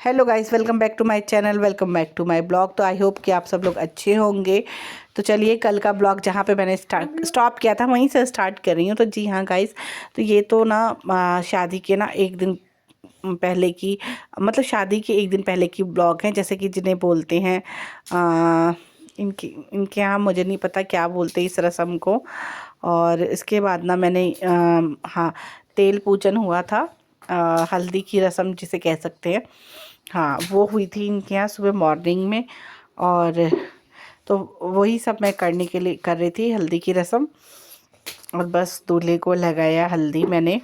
Hello guys, welcome back to my channel, welcome back to my blog. तो I hope कि आप सब लोग अच्छे होंगे। तो चलिए कल का ब्लॉग जहाँ पे मैंने स्टॉप किया था वहीं से स्टार्ट कर रही हूँ। तो जी हाँ गाइस, तो ये तो ना शादी के ना एक दिन पहले की, मतलब शादी के एक दिन पहले की ब्लॉग है, जैसे कि जिन्हें बोलते हैं इनके इनके यहाँ मुझे नहीं पता क्या बोलते इस रस्म को। और इसके बाद ना मैंने हाँ, तेल पूजन हुआ था, हल्दी की रस्म जिसे कह सकते हैं। हाँ, वो हुई थी इनके यहाँ सुबह मॉर्निंग में। और तो वही सब मैं करने के लिए कर रही थी, हल्दी की रस्म। और बस दूल्हे को लगाया हल्दी मैंने।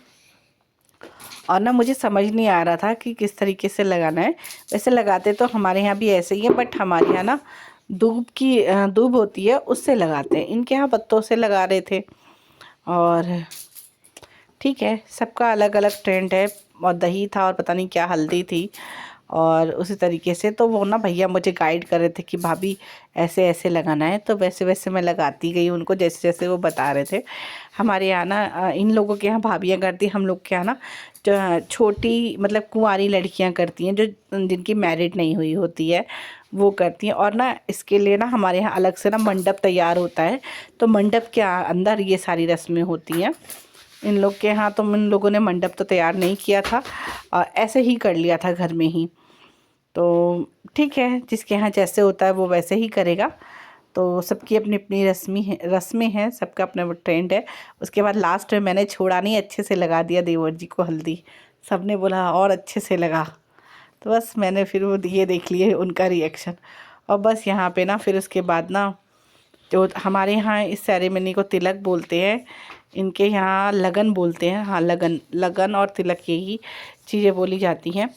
और ना मुझे समझ नहीं आ रहा था कि किस तरीके से लगाना है। वैसे लगाते तो हमारे यहाँ भी ऐसे ही है, बट हमारे यहाँ ना दूब होती है उससे लगाते हैं, इनके यहाँ पत्तों से लगा रहे थे। और ठीक है, सबका अलग अलग ट्रेंड है। और दही था और पता नहीं क्या हल्दी थी। और उसी तरीके से तो वो ना भैया मुझे गाइड कर रहे थे कि भाभी ऐसे ऐसे लगाना है, तो वैसे वैसे मैं लगाती गई उनको जैसे जैसे वो बता रहे थे। हमारे यहाँ ना इन लोगों के यहाँ भाभियाँ करती, हम लोग के यहाँ ना जो छोटी मतलब कुंवारी लड़कियाँ करती हैं, जो जिनकी मैरिड नहीं हुई होती है वो करती हैं। और ना इसके लिए ना हमारे यहाँ अलग से ना मंडप तैयार होता है, तो मंडप के अंदर ये सारी रस्में होती हैं। इन लोग के यहाँ तो इन लोगों ने मंडप तो तैयार नहीं किया था, ऐसे ही कर लिया था घर में ही। तो ठीक है, जिसके यहाँ जैसे होता है वो वैसे ही करेगा। तो सबकी अपनी अपनी रस्में हैं, सबका अपना वो ट्रेंड है। उसके बाद लास्ट में मैंने छोड़ा नहीं, अच्छे से लगा दिया देवर जी को हल्दी। सबने बोला और अच्छे से लगा। तो बस मैंने फिर वो ये देख लिए उनका रिएक्शन। और बस यहाँ पे ना फिर उसके बाद ना, जो हमारे यहाँ इस सेरेमनी को तिलक बोलते हैं, इनके यहाँ लगन बोलते हैं। हाँ, लगन लगन और तिलक यही चीज़ें बोली जाती हैं।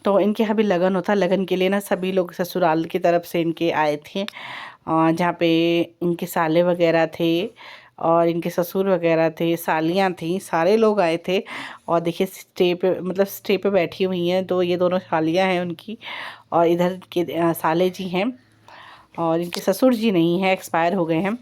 तो इनके यहाँ भी लगन होता है। लगन के लिए ना सभी लोग ससुराल की तरफ से इनके आए थे, जहाँ पे इनके साले वगैरह थे और इनके ससुर वगैरह थे, सालियाँ थी, सारे लोग आए थे। और देखिए स्टे पे, मतलब स्टे पे बैठी हुई हैं, तो ये दोनों सालियाँ हैं उनकी। और इधर के साले जी हैं, और इनके ससुर जी नहीं हैं, एक्सपायर हो गए हैं।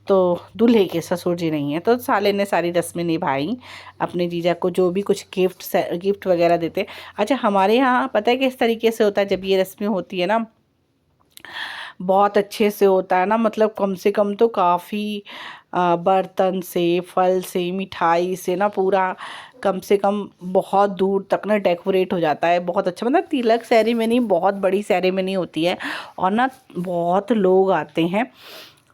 तो दूल्हे के ससुर जी नहीं हैं, तो साले ने सारी रस्में निभाई। अपने जीजा को जो भी कुछ गिफ्ट वगैरह देते। अच्छा, हमारे यहाँ पता है किस तरीके से होता है जब ये रस्में होती है ना, बहुत अच्छे से होता है ना। मतलब कम से कम तो काफ़ी बर्तन से, फल से, मिठाई से ना पूरा कम से कम बहुत दूर तक ना डेकोरेट हो जाता है। बहुत अच्छा, मतलब तिलक सेरेमनी बहुत बड़ी सेरेमनी होती है। और ना बहुत लोग आते हैं।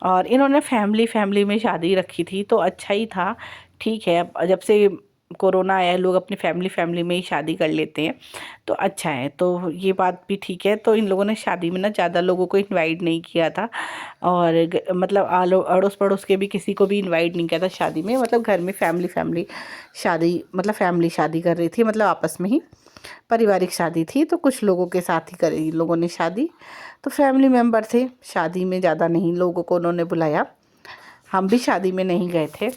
और इन्होंने फैमिली फैमिली में शादी रखी थी, तो अच्छा ही था। ठीक है, अब जब से कोरोना आया है लोग अपनी फैमिली फैमिली में ही शादी कर लेते हैं, तो अच्छा है। तो ये बात भी ठीक है। तो इन लोगों ने शादी में ना ज़्यादा लोगों को इनवाइट नहीं किया था। और मतलब अड़ोस पड़ोस के भी किसी को भी इनवाइट नहीं किया था शादी में। मतलब घर में फैमिली फैमिली शादी, मतलब फैमिली शादी कर रही थी, मतलब आपस में ही पारिवारिक शादी थी। तो कुछ लोगों के साथ ही करी इन लोगों ने शादी। तो फैमिली मेम्बर थे शादी में, ज़्यादा नहीं लोगों को उन्होंने बुलाया। हम भी शादी में नहीं गए थे।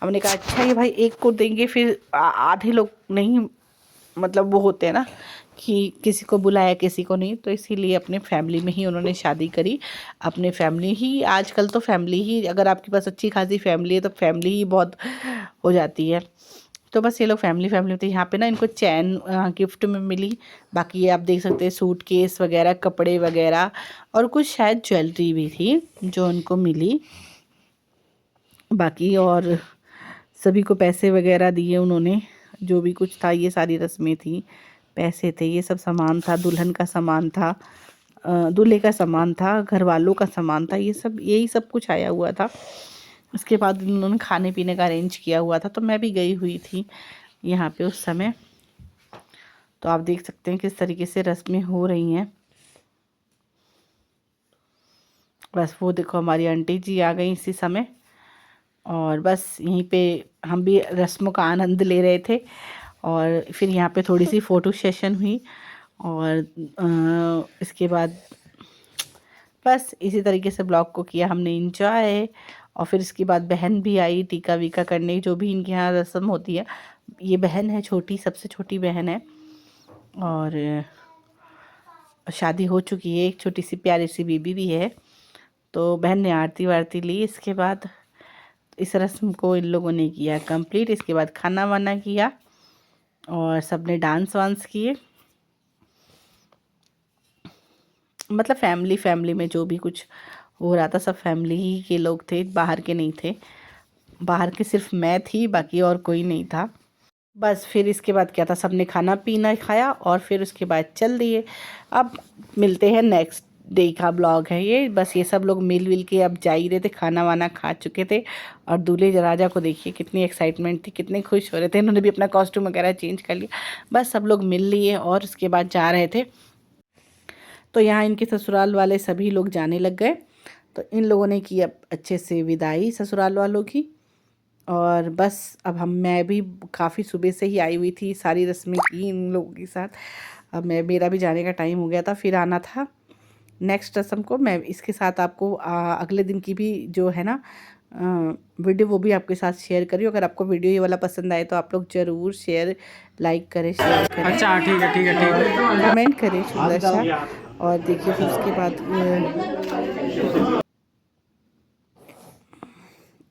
हमने कहा अच्छा ये भाई एक को देंगे, फिर आधे लोग नहीं, मतलब वो होते हैं ना कि किसी को बुलाया किसी को नहीं, तो इसीलिए अपने फैमिली में ही उन्होंने शादी करी। अपने फैमिली ही, आजकल तो फैमिली ही, अगर आपके पास अच्छी खासी फैमिली है तो फैमिली ही बहुत हो जाती है। तो बस ये लोग फैमिली फैमिली होती है। यहाँ पे ना इनको चैन गिफ्ट में मिली। बाकी ये आप देख सकते हैं सूट केस वगैरह, कपड़े वगैरह, और कुछ शायद ज्वेलरी भी थी जो उनको मिली। बाकी और सभी को पैसे वगैरह दिए उन्होंने, जो भी कुछ था, ये सारी रस्में थी। पैसे थे, ये सब सामान था, दुल्हन का सामान था, दूल्हे का सामान था, घर वालों का सामान था, ये सब यही सब कुछ आया हुआ था। उसके बाद उन्होंने खाने पीने का अरेंज किया हुआ था, तो मैं भी गई हुई थी यहाँ पे उस समय। तो आप देख सकते हैं किस तरीके से रस्में हो रही हैं। बस वो देखो हमारी आंटी जी आ गई इसी समय। और बस यहीं पे हम भी रस्मों का आनंद ले रहे थे। और फिर यहाँ पे थोड़ी सी फ़ोटो सेशन हुई। और इसके बाद बस इसी तरीके से ब्लॉग को किया हमने इंजॉय। और फिर इसके बाद बहन भी आई टीका वीका करने, जो भी इनके यहाँ रस्म होती है। ये बहन है छोटी, सबसे छोटी बहन है। और शादी हो चुकी है, एक छोटी सी प्यारी सी बेबी भी है। तो बहन ने आरती वारती ली। इसके बाद इस रस्म को इन लोगों ने किया कंप्लीट। इसके बाद खाना वाना किया और सबने डांस वांस किए। मतलब फैमिली फैमिली में जो भी कुछ हो रहा था सब फैमिली ही के लोग थे, बाहर के नहीं थे। बाहर की सिर्फ मैं थी, बाकी और कोई नहीं था। बस फिर इसके बाद क्या था, सबने खाना पीना खाया और फिर उसके बाद चल दिए। अब मिलते हैं, नेक्स्ट डे का ब्लॉग है ये। बस ये सब लोग मिल विल के अब जा ही रहे थे, खाना वाना खा चुके थे। और दूल्हे राजा को देखिए कितनी एक्साइटमेंट थी, कितने खुश हो रहे थे। इन्होंने भी अपना कॉस्ट्यूम वगैरह चेंज कर लिया। बस सब लोग मिल लिए और उसके बाद जा रहे थे। तो यहाँ इनके ससुराल वाले सभी लोग जाने लग गए। तो इन लोगों ने की अब अच्छे से विदाई ससुराल वालों की। और बस अब मैं भी काफ़ी सुबह से ही आई हुई थी, सारी रस्में की इन लोगों के साथ। अब मेरा भी जाने का टाइम हो गया था, फिर आना था नेक्स्ट रस्म को। मैं इसके साथ आपको अगले दिन की भी जो है ना वीडियो, वो भी आपके साथ शेयर करी। अगर आपको वीडियो ये वाला पसंद आए तो आप लोग ज़रूर शेयर, लाइक करें, शेयर करें। अच्छा ठीक है ठीक है ठीक है। कमेंट करें सुंदर सा। और देखिए फिर उसके बाद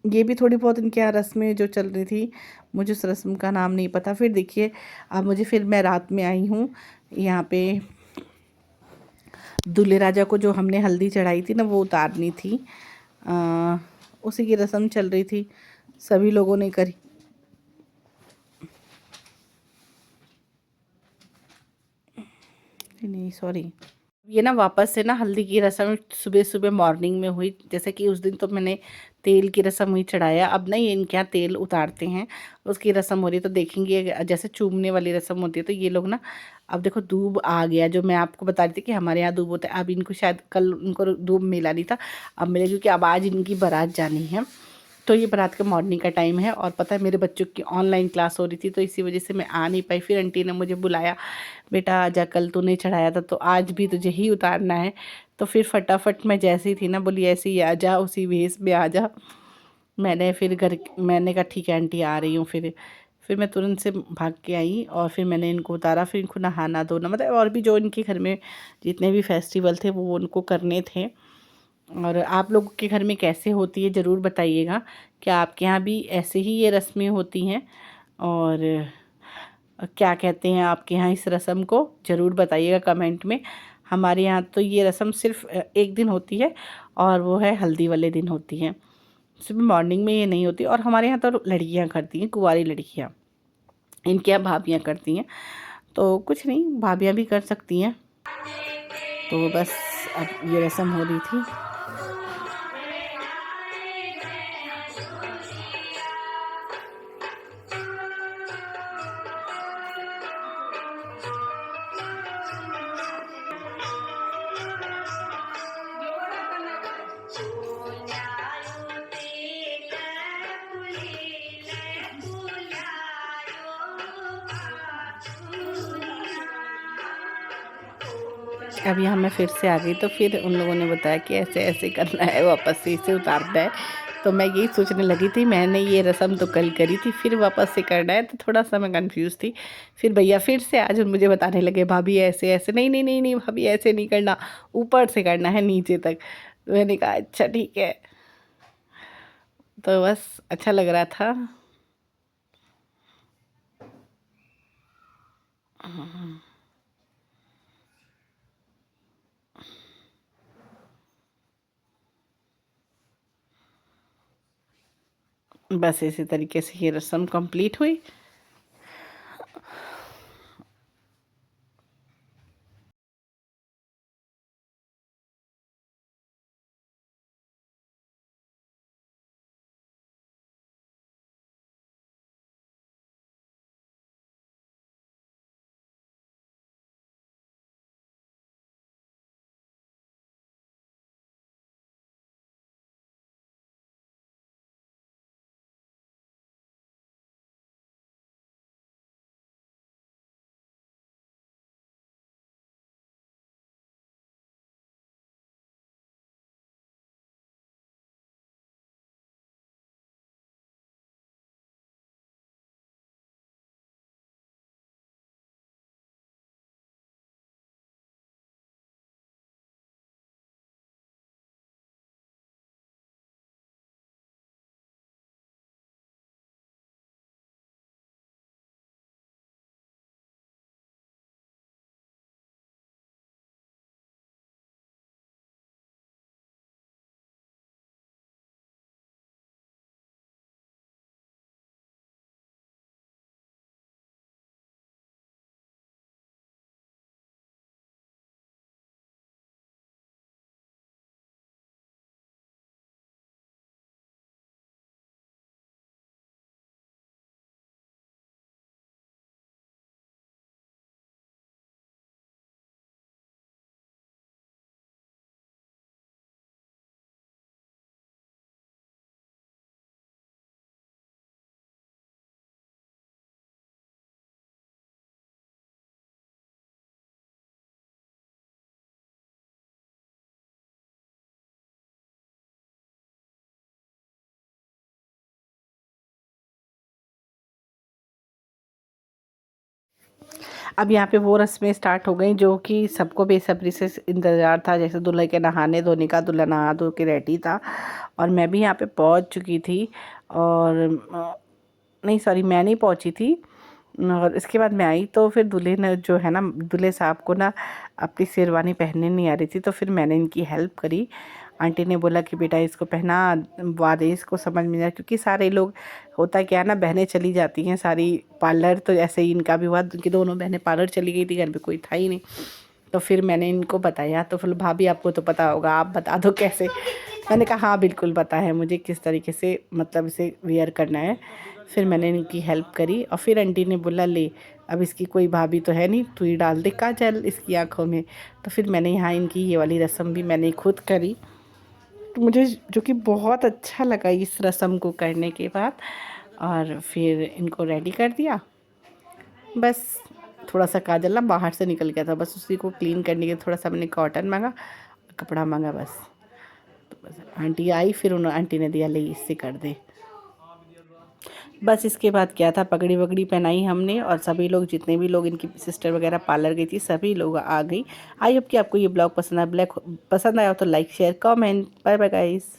ये भी थोड़ी बहुत इनके यहाँ रस्में जो चल रही थी, मुझे उस रस्म का नाम नहीं पता। फिर देखिए अब फिर मैं रात में आई हूँ यहाँ पे। दूल्हे राजा को जो हमने हल्दी चढ़ाई थी ना, वो उतारनी थी। उसी की रस्म चल रही थी, सभी लोगों ने करी। नहीं सॉरी, ये ना वापस से ना हल्दी की रस्म सुबह सुबह मॉर्निंग में हुई। जैसे कि उस दिन तो मैंने तेल की रस्म हुई चढ़ाया, अब ना ये इनके यहाँ तेल उतारते हैं, उसकी रस्म हो रही है। तो देखेंगे जैसे चूमने वाली रस्म होती है, तो ये लोग ना, अब देखो दूब आ गया, जो मैं आपको बता रही थी कि हमारे यहाँ दूब होता है। अब इनको शायद कल उनको दूब मिला नहीं था, अब मिले, क्योंकि अब आज इनकी बारात जानी है। तो ये बारात का मॉर्निंग का टाइम है। और पता है मेरे बच्चों की ऑनलाइन क्लास हो रही थी, तो इसी वजह से मैं आ नहीं पाई। फिर आंटी ने मुझे बुलाया, बेटा आजा, कल तूने चढ़ाया था तो आज भी तुझे ही उतारना है। तो फिर फटाफट मैं जैसे ही थी ना, बोली ऐसे ही आ जा, उसी वेश में आ जा। मैंने कहा ठीक है आंटी आ रही हूँ। फिर मैं तुरंत से भाग के आई और फिर मैंने इनको उतारा। फिर इनको नहाना धोना, मतलब और भी जो इनके घर में जितने भी फेस्टिवल थे वो उनको करने थे। और आप लोगों के घर में कैसे होती है ज़रूर बताइएगा, क्या आपके यहाँ भी ऐसे ही ये रस्में होती हैं? और क्या कहते हैं आपके यहाँ इस रस्म को, ज़रूर बताइएगा कमेंट में। हमारे यहाँ तो ये रस्म सिर्फ एक दिन होती है, और वो है हल्दी वाले दिन होती है। सुबह मॉर्निंग में ये नहीं होती। और हमारे यहाँ तो लड़कियाँ करती हैं, कुंवारी लड़कियाँ, इनके यहाँ भाभियाँ करती हैं। तो कुछ नहीं, भाभियाँ भी कर सकती हैं। तो बस अब ये रस्म हो रही थी। अब यहाँ मैं फिर से आ गई, तो फिर उन लोगों ने बताया कि ऐसे ऐसे करना है, वापस से इसे उतारना है। तो मैं यही सोचने लगी थी, मैंने ये रस्म तो कल करी थी, फिर वापस से करना है, तो थोड़ा सा मैं कंफ्यूज थी। फिर भैया फिर से आज मुझे बताने लगे, भाभी ऐसे ऐसे, नहीं नहीं नहीं नहीं भाभी ऐसे नहीं करना, ऊपर से करना है नीचे तक। तो मैंने कहा अच्छा ठीक है। तो बस अच्छा लग रहा था। बस इसी तरीके से ये रस्म कंप्लीट हुई। अब यहाँ पे वो रस्में स्टार्ट हो गई जो कि सबको बेसब्री से इंतज़ार था। जैसे दूल्हे के नहाने धोने का, दूल्हा नहा धो के रेडी था और मैं भी यहाँ पे पहुँच चुकी थी। और नहीं सॉरी, मैं नहीं पहुँची थी। और इसके बाद मैं आई तो फिर दूल्हे ने जो है ना, दूल्हे साहब को ना अपनी शेरवानी पहनने नहीं आ रही थी, तो फिर मैंने इनकी हेल्प करी। आंटी ने बोला कि बेटा इसको पहना, बाद इसको समझ में नहीं आया, क्योंकि सारे लोग, होता क्या है ना, बहनें चली जाती हैं सारी पार्लर, तो ऐसे ही इनका भी हुआ। उनकी दोनों बहनें पार्लर चली गई थी, घर में कोई था ही नहीं। तो फिर मैंने इनको बताया, तो फिर भाभी आपको तो पता होगा, आप बता दो कैसे। मैंने कहा हाँ बिल्कुल पता है मुझे किस तरीके से मतलब इसे वियर करना है। फिर मैंने इनकी हेल्प करी और फिर आंटी ने बोला ले, अब इसकी कोई भाभी तो है नहीं, तू ही डाल दे काजल इसकी आँखों में। तो फिर मैंने यहाँ इनकी ये वाली रस्म भी मैंने खुद करी, तो मुझे जो कि बहुत अच्छा लगा इस रस्म को करने के बाद। और फिर इनको रेडी कर दिया। बस थोड़ा सा काजल ना बाहर से निकल गया था, बस उसी को क्लीन करने के थोड़ा सा मैंने कॉटन मांगा, कपड़ा मांगा बस। तो बस आंटी आई, फिर उन्होंने आंटी ने दिया ले इससे कर दे। बस इसके बाद क्या था, पगड़ी वगड़ी पहनाई हमने और सभी लोग, जितने भी लोग इनकी सिस्टर वगैरह पार्लर गई थी, सभी लोग आ गई। आई होप कि आपको ये ब्लॉग पसंद आया। पसंद आया हो तो like share comment. Bye bye guys.